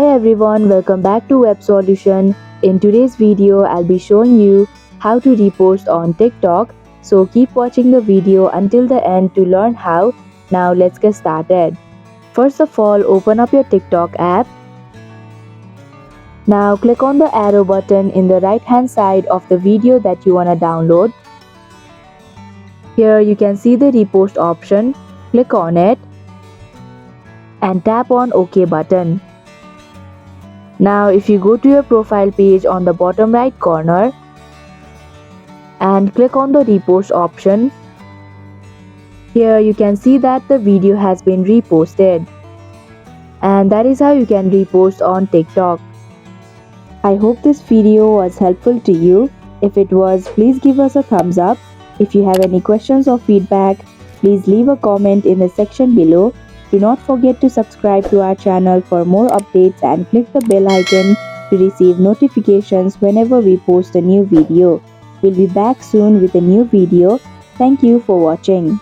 everyone, welcome back to Web Solution. In today's video, I'll be showing you how to repost on TikTok. So keep watching the video until the end to learn how. Now let's get started. First of all, open up your TikTok app. Now click on the arrow button in the right hand side of the video that you wanna download. Here you can see the repost option. Click on it and tap on OK button. Now if you go to your profile page on the bottom right corner and click on the repost option, here you can see that the video has been reposted, and that is how you can repost on TikTok. I hope this video was helpful to you. If it was, please give us a thumbs up. If you have any questions or feedback, please leave a comment in the section below. Do not forget to subscribe to our channel for more updates and click the bell icon to receive notifications whenever we post a new video. We'll be back soon with a new video. Thank you for watching.